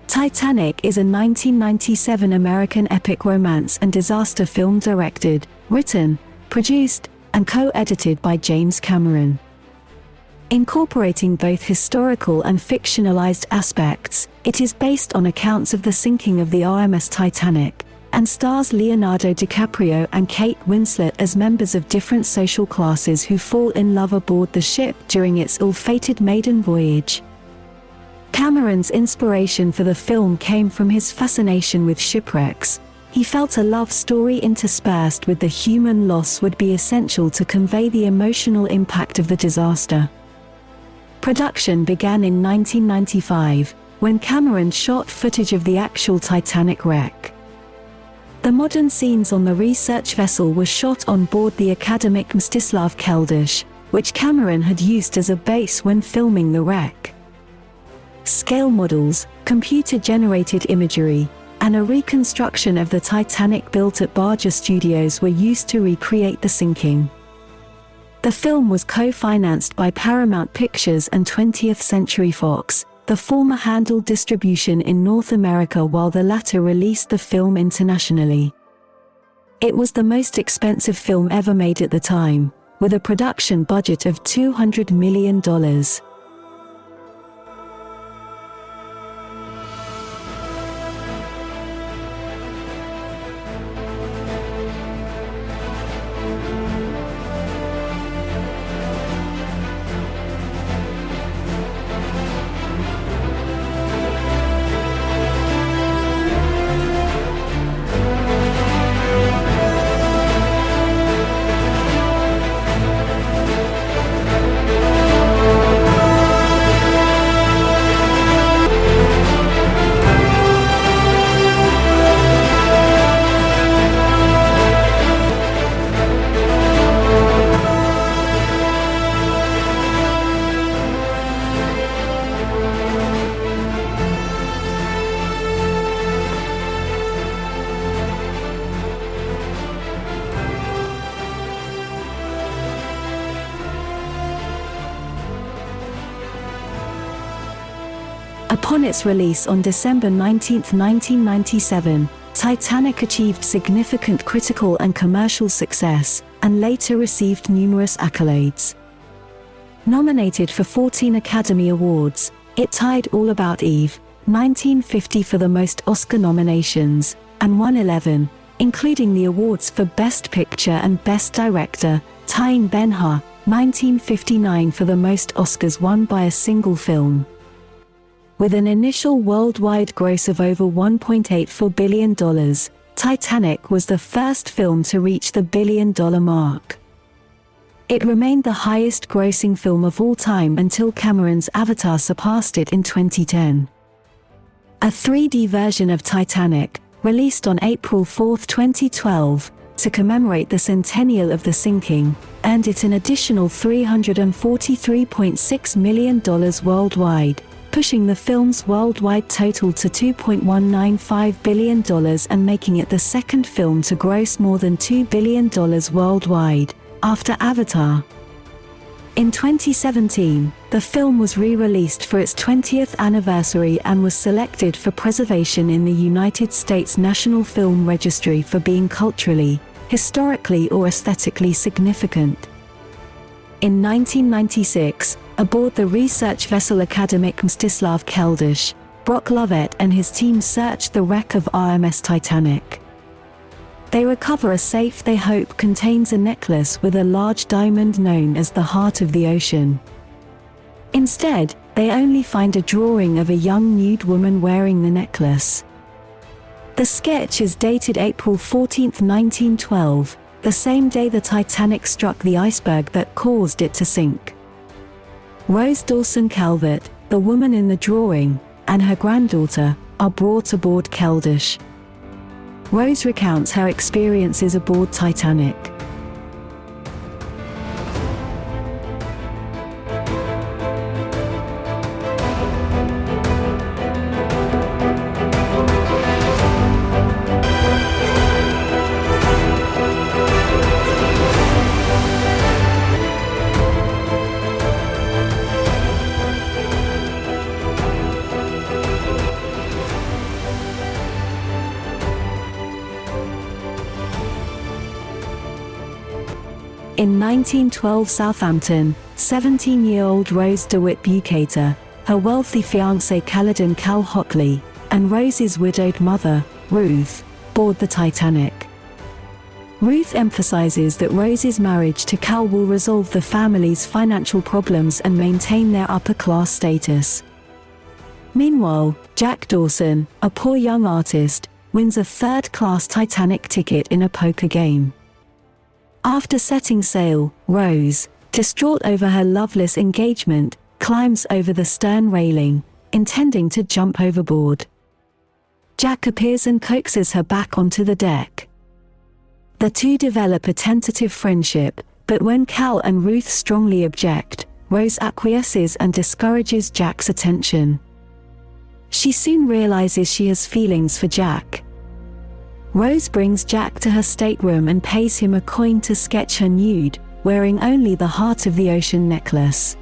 Titanic is a 1997 American epic romance and disaster film directed, written, produced, and co-edited by James Cameron. Incorporating both historical and fictionalized aspects, it is based on accounts of the sinking of the RMS Titanic, and stars Leonardo DiCaprio and Kate Winslet as members of different social classes who fall in love aboard the ship during its ill-fated maiden voyage. Cameron's inspiration for the film came from his fascination with shipwrecks. He felt a love story interspersed with the human loss would be essential to convey the emotional impact of the disaster. Production began in 1995, when Cameron shot footage of the actual Titanic wreck. The modern scenes on the research vessel were shot on board the academic Mstislav Keldysh, which Cameron had used as a base when filming the wreck. Scale models, computer-generated imagery, and a reconstruction of the Titanic built at Barger Studios were used to recreate the sinking. The film was co-financed by Paramount Pictures and 20th Century Fox. The former handled distribution in North America while the latter released the film internationally. It was the most expensive film ever made at the time, with a production budget of $200 million. Upon its release on December 19, 1997, Titanic achieved significant critical and commercial success, and later received numerous accolades. Nominated for 14 Academy Awards, it tied All About Eve, 1950 for the most Oscar nominations, and won 11, including the awards for Best Picture and Best Director, tying Ben-Hur, 1959 for the most Oscars won by a single film. With an initial worldwide gross of over $1.84 billion, Titanic was the first film to reach the billion-dollar mark. It remained the highest-grossing film of all time until Cameron's Avatar surpassed it in 2010. A 3D version of Titanic, released on April 4, 2012, to commemorate the centennial of the sinking, earned it an additional $343.6 million worldwide, pushing the film's worldwide total to $2.195 billion and making it the second film to gross more than $2 billion worldwide, after Avatar. In 2017, the film was re-released for its 20th anniversary and was selected for preservation in the United States National Film Registry for being culturally, historically or aesthetically significant. In 1996, aboard the research vessel academic Mstislav Keldysh, Brock Lovett and his team searched the wreck of RMS Titanic. They recover a safe they hope contains a necklace with a large diamond known as the Heart of the Ocean. Instead, they only find a drawing of a young nude woman wearing the necklace. The sketch is dated April 14, 1912, the same day the Titanic struck the iceberg that caused it to sink. Rose Dawson Calvert, the woman in the drawing, and her granddaughter, are brought aboard Keldysh. Rose recounts her experiences aboard Titanic. In 1912 Southampton, 17-year-old Rose DeWitt Bucator, her wealthy fiancé Caledon Cal Hockley, and Rose's widowed mother, Ruth, board the Titanic. Ruth emphasizes that Rose's marriage to Cal will resolve the family's financial problems and maintain their upper-class status. Meanwhile, Jack Dawson, a poor young artist, wins a third-class Titanic ticket in a poker game. After setting sail, Rose, distraught over her loveless engagement, climbs over the stern railing, intending to jump overboard. Jack appears and coaxes her back onto the deck. The two develop a tentative friendship, but when Cal and Ruth strongly object, Rose acquiesces and discourages Jack's attention. She soon realizes she has feelings for Jack. Rose brings Jack to her stateroom and pays him a coin to sketch her nude, wearing only the Heart of the Ocean necklace.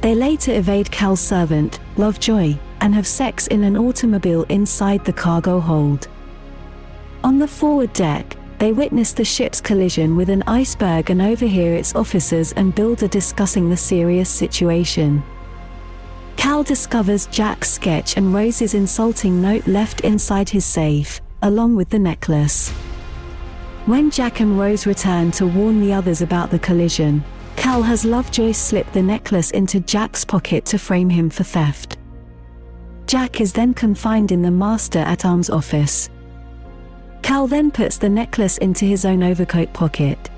They later evade Cal's servant, Lovejoy, and have sex in an automobile inside the cargo hold. On the forward deck, they witness the ship's collision with an iceberg and overhear its officers and builder discussing the serious situation. Cal discovers Jack's sketch and Rose's insulting note left inside his safe, along with the necklace. When Jack and Rose return to warn the others about the collision, Cal has Lovejoy slip the necklace into Jack's pocket to frame him for theft. Jack is then confined in the Master-at-Arms office. Cal then puts the necklace into his own overcoat pocket.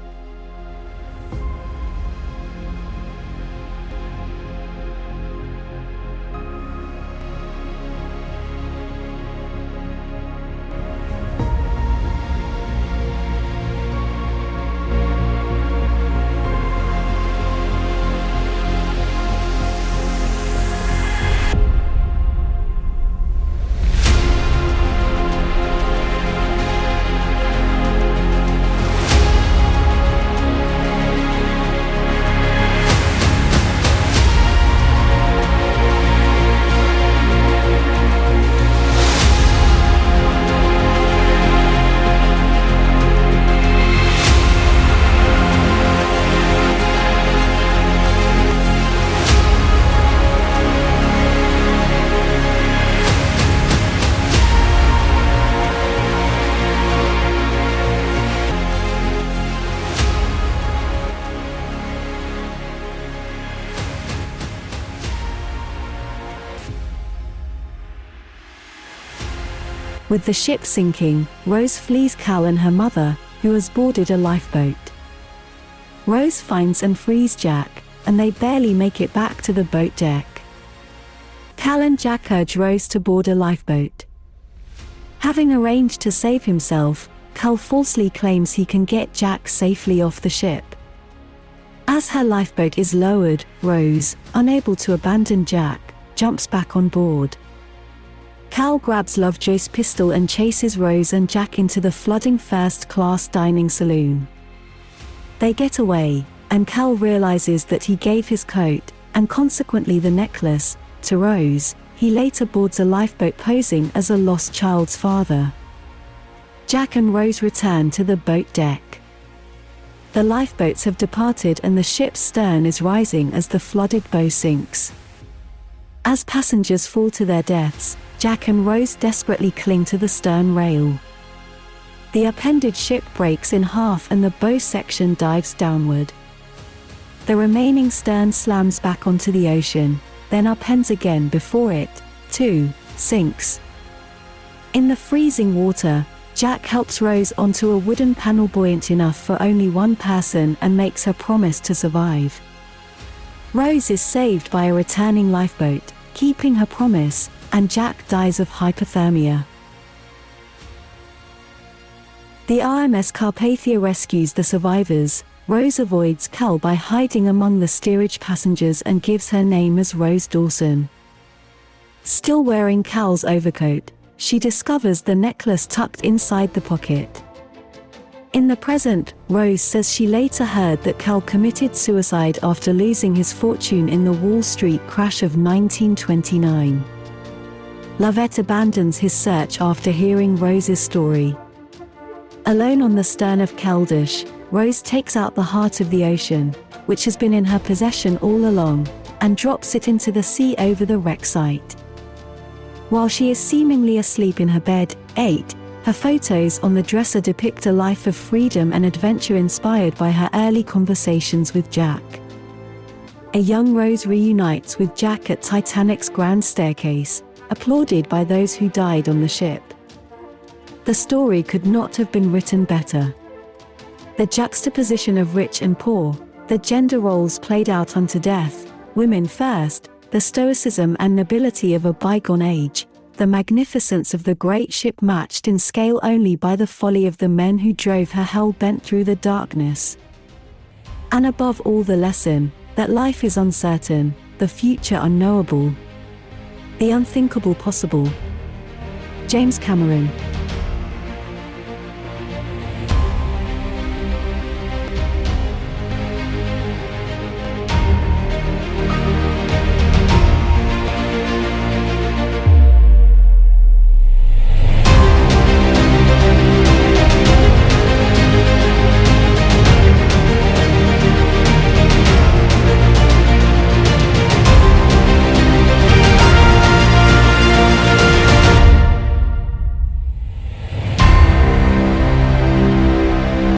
With the ship sinking, Rose flees Cal and her mother, who has boarded a lifeboat. Rose finds and frees Jack, and they barely make it back to the boat deck. Cal and Jack urge Rose to board a lifeboat. Having arranged to save himself, Cal falsely claims he can get Jack safely off the ship. As her lifeboat is lowered, Rose, unable to abandon Jack, jumps back on board. Cal grabs Lovejoy's pistol and chases Rose and Jack into the flooding first-class dining saloon. They get away, and Cal realizes that he gave his coat, and consequently the necklace, to Rose. He later boards a lifeboat posing as a lost child's father. Jack and Rose return to the boat deck. The lifeboats have departed and the ship's stern is rising as the flooded bow sinks. As passengers fall to their deaths, Jack and Rose desperately cling to the stern rail. The upended ship breaks in half and the bow section dives downward. The remaining stern slams back onto the ocean, then upends again before it, too, sinks. In the freezing water, Jack helps Rose onto a wooden panel buoyant enough for only one person and makes her promise to survive. Rose is saved by a returning lifeboat, keeping her promise, and Jack dies of hypothermia. The RMS Carpathia rescues the survivors. Rose avoids Cal by hiding among the steerage passengers and gives her name as Rose Dawson. Still wearing Cal's overcoat, she discovers the necklace tucked inside the pocket. In the present, Rose says she later heard that Cal committed suicide after losing his fortune in the Wall Street crash of 1929. Lovett abandons his search after hearing Rose's story. Alone on the stern of Keldysh, Rose takes out the heart of the ocean, which has been in her possession all along, and drops it into the sea over the wreck site. While she is seemingly asleep in her bed, 8, her photos on the dresser depict a life of freedom and adventure inspired by her early conversations with Jack. A young Rose reunites with Jack at Titanic's grand staircase, applauded by those who died on the ship. The story could not have been written better. The juxtaposition of rich and poor, the gender roles played out unto death, women first, the stoicism and nobility of a bygone age, the magnificence of the great ship matched in scale only by the folly of the men who drove her hell-bent through the darkness. And above all, the lesson that life is uncertain, the future unknowable, the unthinkable possible. James Cameron.